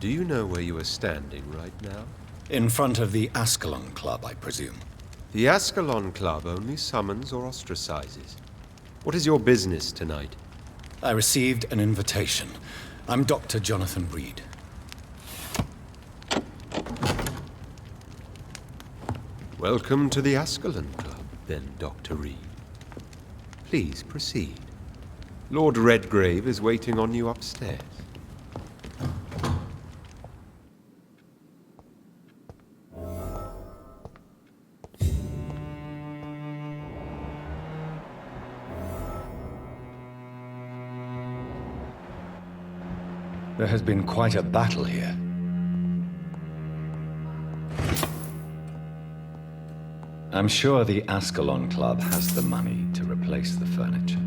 Do you know where you are standing right now? In front of the Ascalon Club, I presume. The Ascalon Club only summons or ostracizes. What is your business tonight? I received an invitation. I'm Dr. Jonathan Reed. Welcome to the Ascalon Club, then, Dr. Reed. Please proceed. Lord Redgrave is waiting on you upstairs. There has been quite a battle here. I'm sure the Ascalon Club has the money to replace the furniture.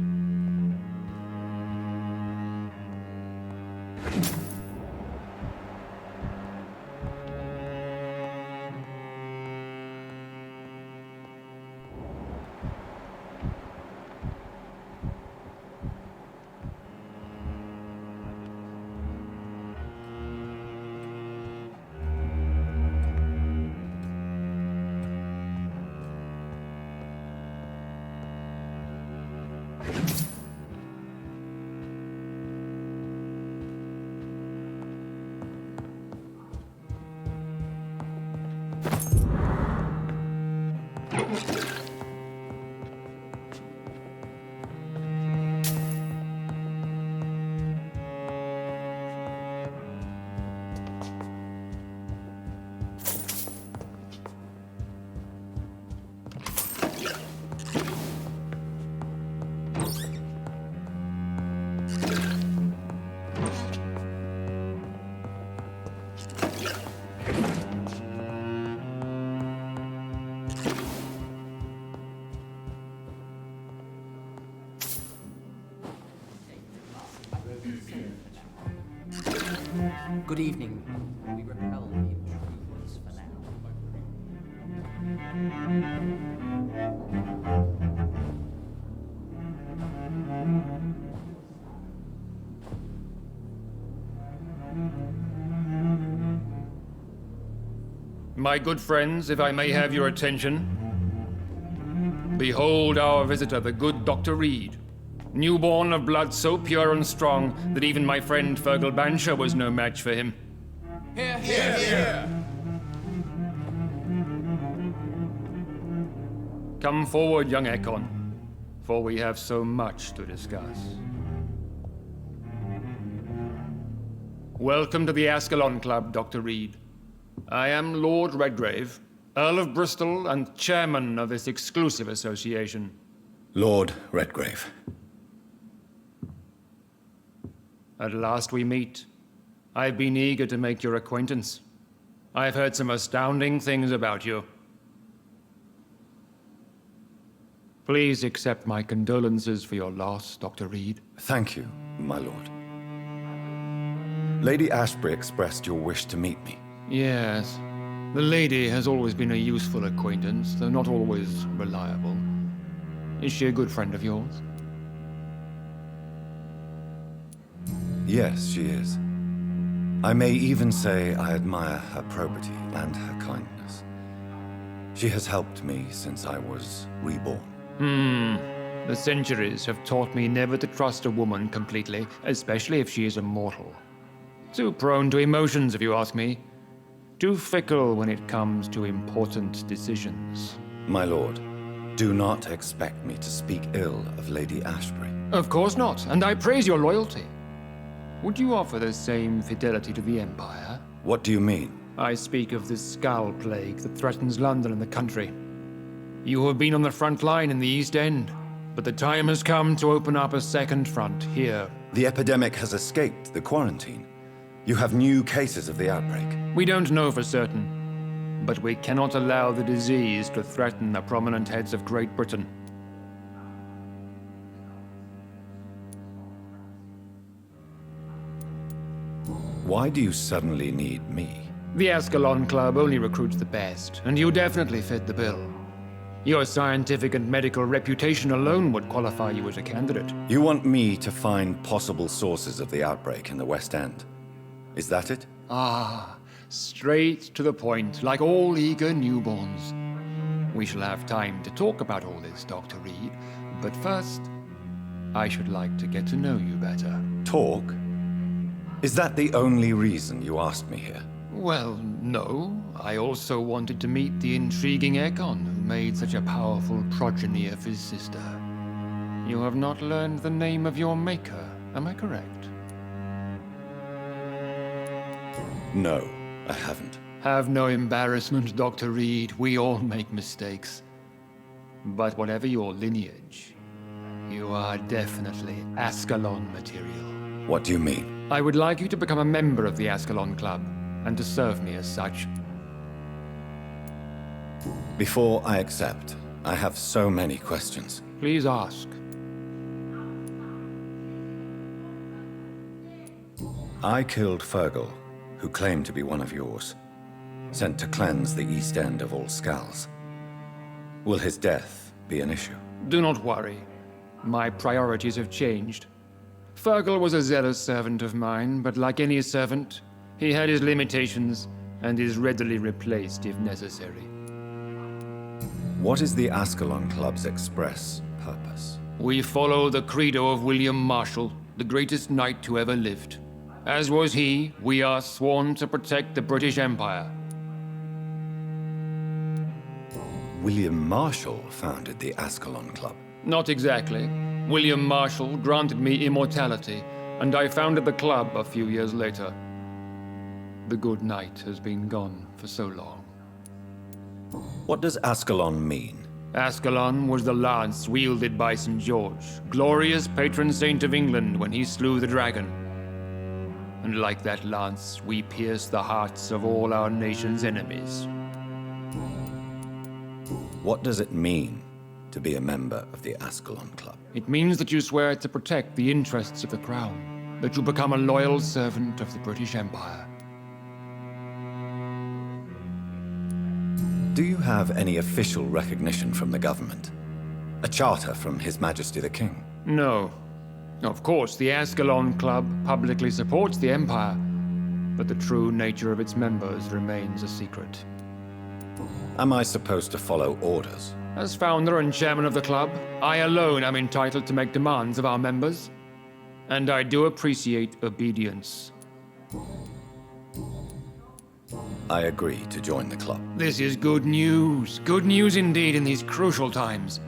Good evening. We repel the intruders for now. My good friends, if I may have your attention. Behold our visitor, the good Dr. Reed. Newborn of blood so pure and strong that even my friend Fergal Bansher was no match for him. Hear, hear, hear! Come forward, young Ekon, for we have so much to discuss. Welcome to the Ascalon Club, Dr. Reed. I am Lord Redgrave, Earl of Bristol and chairman of this exclusive association. Lord Redgrave. At last we meet. I've been eager to make your acquaintance. I've heard some astounding things about you. Please accept my condolences for your loss, Dr. Reed. Thank you, my lord. Lady Ashbury expressed your wish to meet me. Yes. The lady has always been a useful acquaintance, though not always reliable. Is she a good friend of yours? Yes, she is. I may even say I admire her probity and her kindness. She has helped me since I was reborn. The centuries have taught me never to trust a woman completely, especially if she is a mortal. Too prone to emotions, if you ask me. Too fickle when it comes to important decisions. My lord, do not expect me to speak ill of Lady Ashbury. Of course not, and I praise your loyalty. Would you offer the same fidelity to the Empire? What do you mean? I speak of the Skull Plague that threatens London and the country. You have been on the front line in the East End, but the time has come to open up a second front here. The epidemic has escaped the quarantine. You have new cases of the outbreak. We don't know for certain, but we cannot allow the disease to threaten the prominent heads of Great Britain. Why do you suddenly need me? The Ascalon Club only recruits the best, and you definitely fit the bill. Your scientific and medical reputation alone would qualify you as a candidate. You want me to find possible sources of the outbreak in the West End. Is that it? Ah, straight to the point, like all eager newborns. We shall have time to talk about all this, Dr. Reed, but first, I should like to get to know you better. Talk? Is that the only reason you asked me here? Well, no. I also wanted to meet the intriguing Ekon who made such a powerful progeny of his sister. You have not learned the name of your maker, am I correct? No, I haven't. Have no embarrassment, Dr. Reed. We all make mistakes. But whatever your lineage, you are definitely Ascalon material. What do you mean? I would like you to become a member of the Ascalon Club, and to serve me as such. Before I accept, I have so many questions. Please ask. I killed Fergal, who claimed to be one of yours, sent to cleanse the East End of all Skulls. Will his death be an issue? Do not worry. My priorities have changed. Fergal was a zealous servant of mine, but like any servant, he had his limitations and is readily replaced if necessary. What is the Ascalon Club's express purpose? We follow the credo of William Marshall, the greatest knight who ever lived. As was he, we are sworn to protect the British Empire. William Marshall founded the Ascalon Club. Not exactly. William Marshall granted me immortality, and I founded the club a few years later. The good knight has been gone for so long. What does Ascalon mean? Ascalon was the lance wielded by St. George, glorious patron saint of England when he slew the dragon. And like that lance, we pierce the hearts of all our nation's enemies. What does it mean to be a member of the Ascalon Club? It means that you swear to protect the interests of the crown, that you become a loyal servant of the British Empire. Do you have any official recognition from the government? A charter from His Majesty the King? No. Of course, the Ascalon Club publicly supports the Empire, but the true nature of its members remains a secret. Am I supposed to follow orders? As founder and chairman of the club, I alone am entitled to make demands of our members, and I do appreciate obedience. I agree to join the club. This is good news. Good news indeed in these crucial times.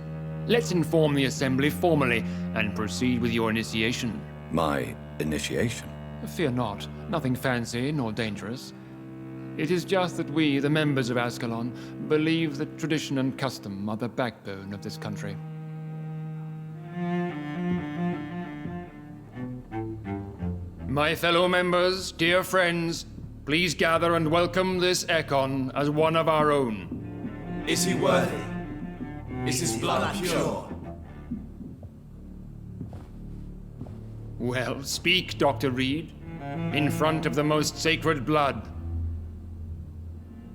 Let's inform the Assembly formally and proceed with your initiation. My initiation? Fear not. Nothing fancy nor dangerous. It is just that we, the members of Ascalon, believe that tradition and custom are the backbone of this country. My fellow members, dear friends, please gather and welcome this Ekon as one of our own. Is he worthy? Is his blood pure? Well, speak, Dr. Reed, in front of the most sacred blood.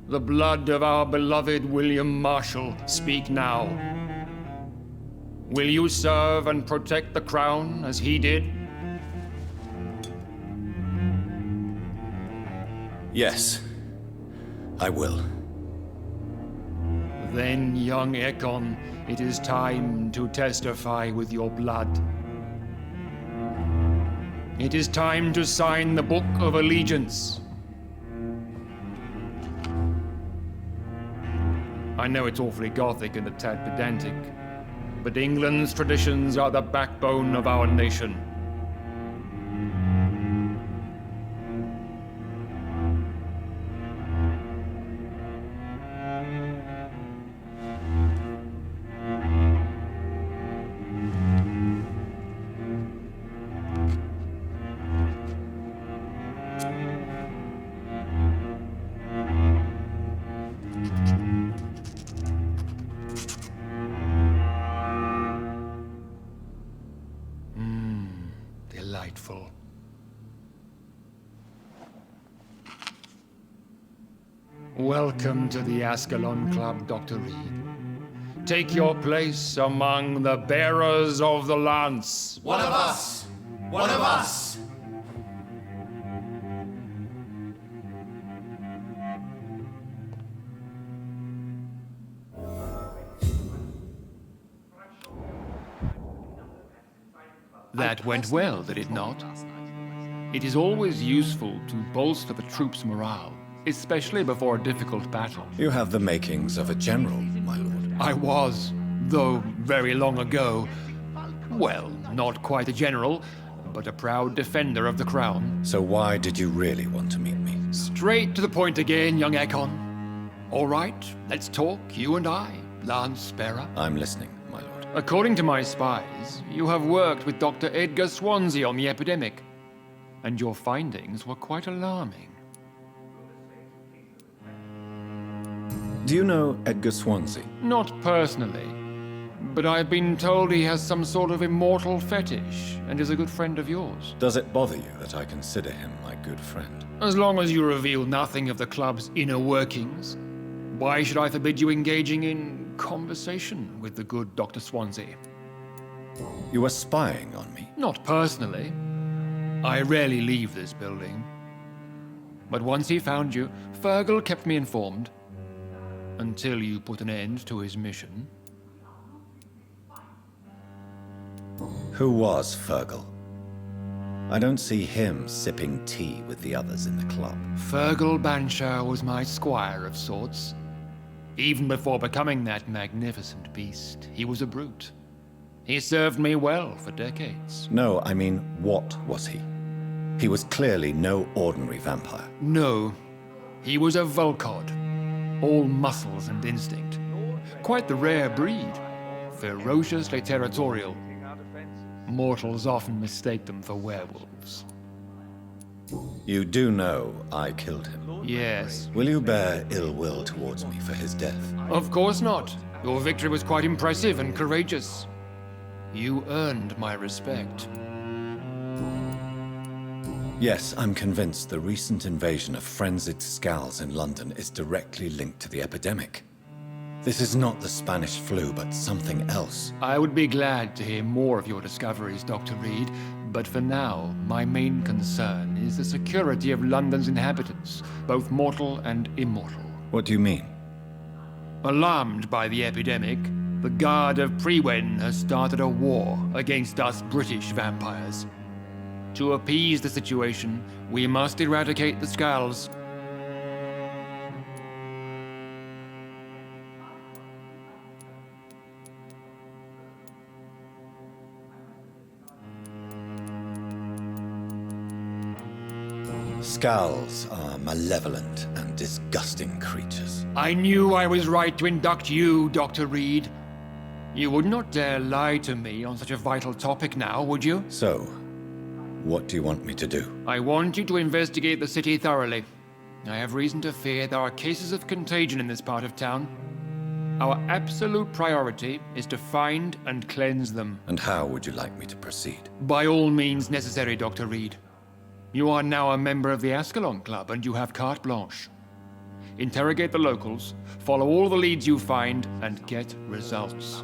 The blood of our beloved William Marshall, speak now. Will you serve and protect the crown as he did? Yes, I will. Then, young Ekon, it is time to testify with your blood. It is time to sign the Book of Allegiance. I know it's awfully gothic and a tad pedantic, but England's traditions are the backbone of our nation. Delightful. Welcome to the Ascalon Club, Dr. Reed. Take your place among the bearers of the lance. One of us! One of us! That went well, did it not? It is always useful to bolster the troops' morale, especially before a difficult battle. You have the makings of a general, my lord. I was, though very long ago. Well, not quite a general, but a proud defender of the crown. So why did you really want to meet me? Straight to the point again, young Ekon. All right, let's talk, you and I, Lance Sparrow. I'm listening, my lord. According to my spies, you have worked with Dr. Edgar Swansea on the epidemic, and your findings were quite alarming. Do you know Edgar Swansea? Not personally, but I've been told he has some sort of immortal fetish and is a good friend of yours. Does it bother you that I consider him my good friend? As long as you reveal nothing of the club's inner workings, why should I forbid you engaging in conversation with the good Dr. Swansea? You were spying on me? Not personally. I rarely leave this building. But once he found you, Fergal kept me informed. Until you put an end to his mission. Who was Fergal? I don't see him sipping tea with the others in the club. Fergal Banshire was my squire of sorts. Even before becoming that magnificent beast, he was a brute. He served me well for decades. No, I mean, what was he? He was clearly no ordinary vampire. No, he was a Volcod. All muscles and instinct. Quite the rare breed. Ferociously territorial. Mortals often mistake them for werewolves. You do know I killed him. Yes. Will you bear ill will towards me for his death? Of course not. Your victory was quite impressive and courageous. You earned my respect. Yes, I'm convinced the recent invasion of frenzied Scals in London is directly linked to the epidemic. This is not the Spanish flu, but something else. I would be glad to hear more of your discoveries, Dr. Reed, but for now, my main concern is the security of London's inhabitants, both mortal and immortal. What do you mean? Alarmed by the epidemic, the Guard of Prewen has started a war against us British vampires. To appease the situation, we must eradicate the Scals. Scals are malevolent and disgusting creatures. I knew I was right to induct you, Dr. Reed. You would not dare lie to me on such a vital topic now, would you? So, what do you want me to do? I want you to investigate the city thoroughly. I have reason to fear there are cases of contagion in this part of town. Our absolute priority is to find and cleanse them. And how would you like me to proceed? By all means necessary, Dr. Reed. You are now a member of the Ascalon Club and you have carte blanche. Interrogate the locals, follow all the leads you find, and get results.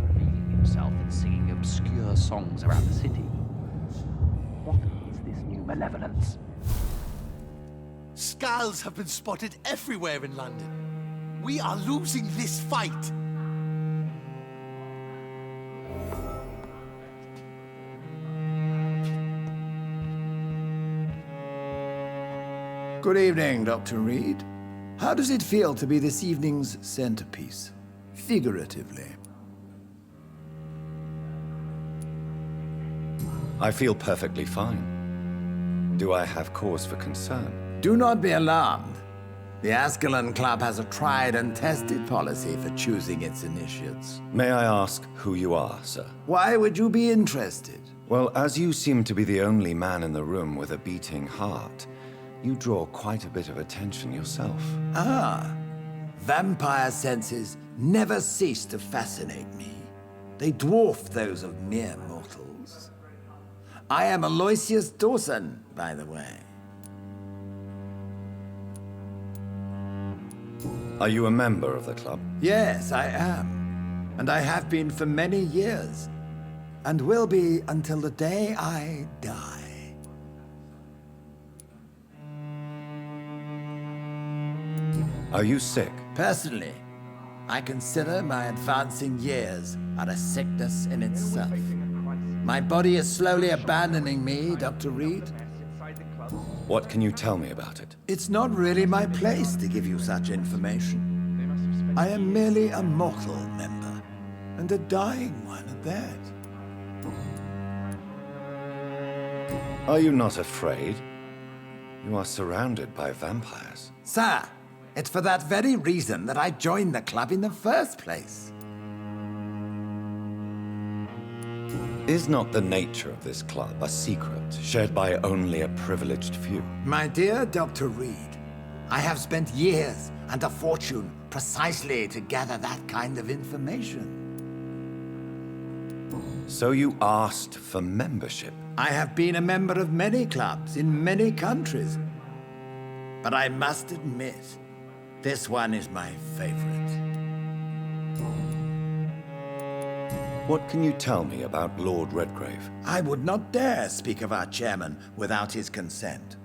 Revealing himself and singing obscure songs around the city. What is this new malevolence? Scals have been spotted everywhere in London. We are losing this fight. Good evening, Dr. Reed. How does it feel to be this evening's centerpiece, figuratively? I feel perfectly fine. Do I have cause for concern? Do not be alarmed. The Ascalon Club has a tried and tested policy for choosing its initiates. May I ask who you are, sir? Why would you be interested? Well, as you seem to be the only man in the room with a beating heart, you draw quite a bit of attention yourself. Ah, vampire senses never cease to fascinate me. They dwarf those of mere mortals. I am Aloysius Dawson, by the way. Are you a member of the club? Yes, I am. And I have been for many years. And will be until the day I die. Are you sick? Personally, I consider my advancing years are a sickness in itself. My body is slowly abandoning me, Dr. Reed. What can you tell me about it? It's not really my place to give you such information. I am merely a mortal member, and a dying one at that. Are you not afraid? You are surrounded by vampires. Sir, it's for that very reason that I joined the club in the first place. Is not the nature of this club a secret shared by only a privileged few? My dear Dr. Reed, I have spent years and a fortune precisely to gather that kind of information. So you asked for membership? I have been a member of many clubs in many countries, but I must admit, this one is my favorite. What can you tell me about Lord Redgrave? I would not dare speak of our chairman without his consent.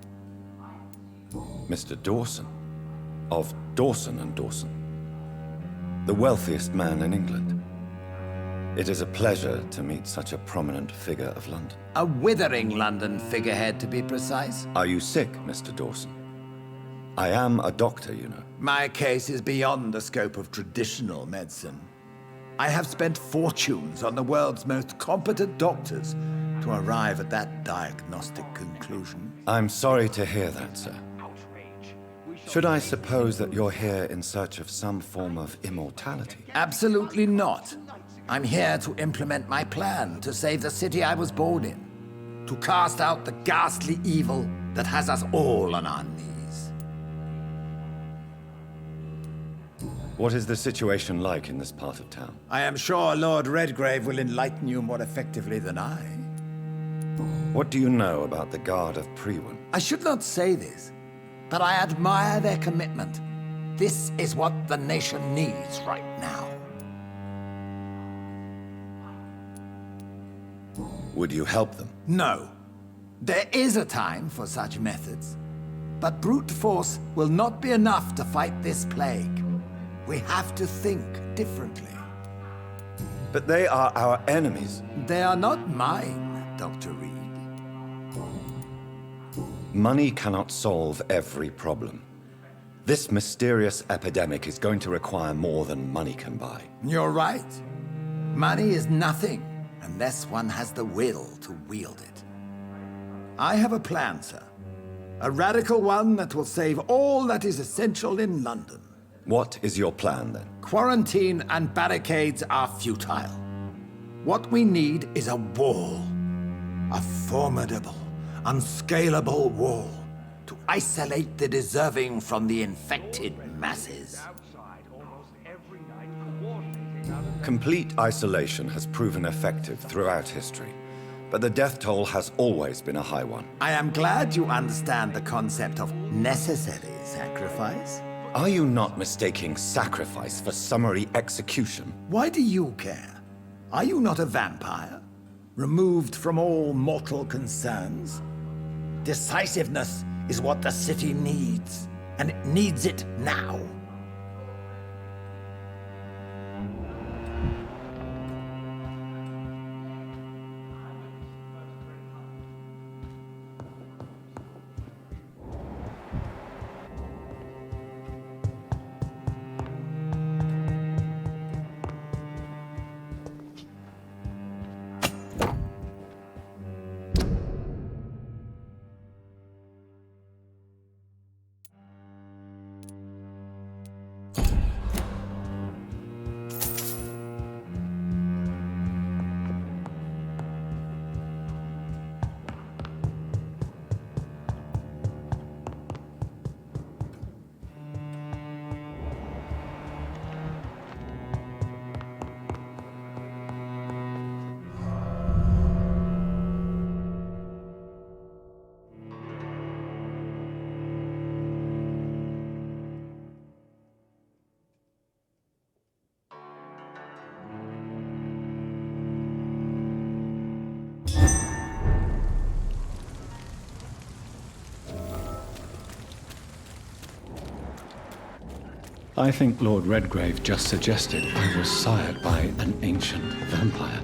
Mr. Dawson, of Dawson and Dawson, the wealthiest man in England. It is a pleasure to meet such a prominent figure of London. A withering London figurehead, to be precise. Are you sick, Mr. Dawson? I am a doctor, you know. My case is beyond the scope of traditional medicine. I have spent fortunes on the world's most competent doctors to arrive at that diagnostic conclusion. I'm sorry to hear that, sir. Should I suppose that you're here in search of some form of immortality? Absolutely not. I'm here to implement my plan to save the city I was born in, to cast out the ghastly evil that has us all on our knees. What is the situation like in this part of town? I am sure Lord Redgrave will enlighten you more effectively than I. What do you know about the Guard of Priwen? I should not say this, but I admire their commitment. This is what the nation needs right now. Would you help them? No. There is a time for such methods. But brute force will not be enough to fight this plague. We have to think differently. But they are our enemies. They are not mine, Dr. Reed. Money cannot solve every problem. This mysterious epidemic is going to require more than money can buy. You're right. Money is nothing unless one has the will to wield it. I have a plan, sir. A radical one that will save all that is essential in London. What is your plan, then? Quarantine and barricades are futile. What we need is a wall. A formidable, unscalable wall to isolate the deserving from the infected masses. Complete isolation has proven effective throughout history, but the death toll has always been a high one. I am glad you understand the concept of necessary sacrifice. Are you not mistaking sacrifice for summary execution? Why do you care? Are you not a vampire? Removed from all mortal concerns? Decisiveness is what the city needs, and it needs it now. I think Lord Redgrave just suggested I was sired by an ancient vampire.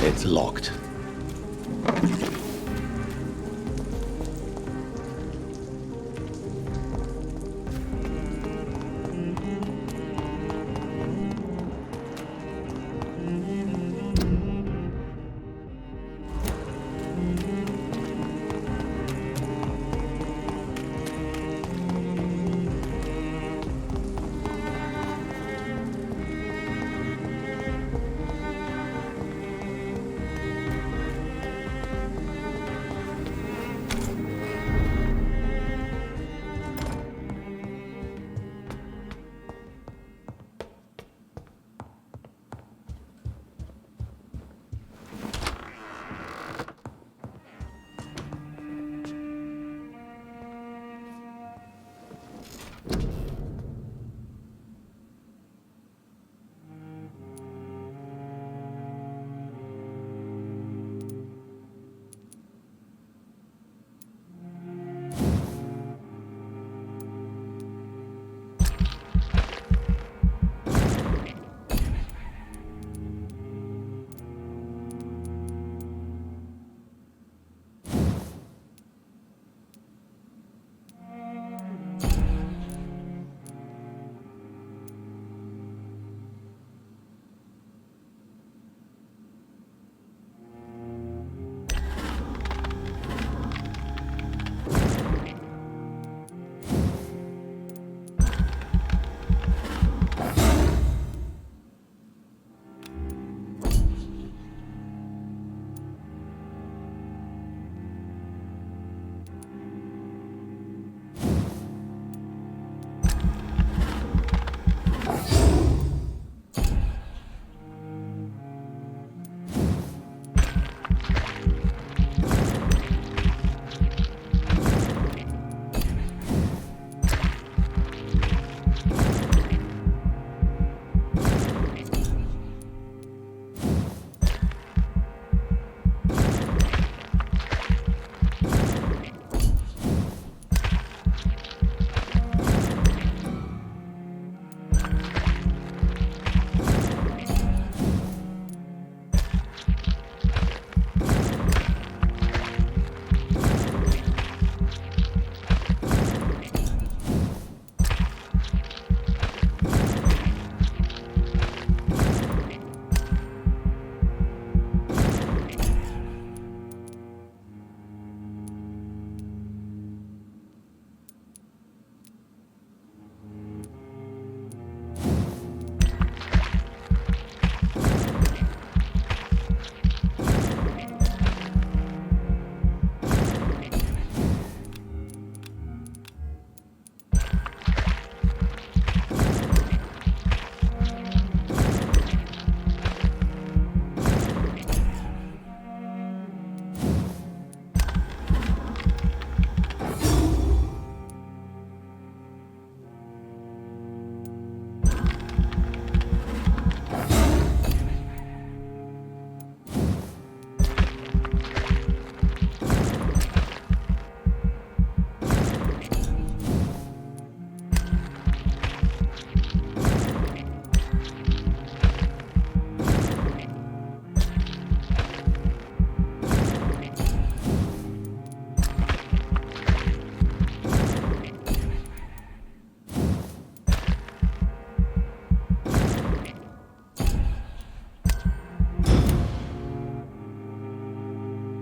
It's locked.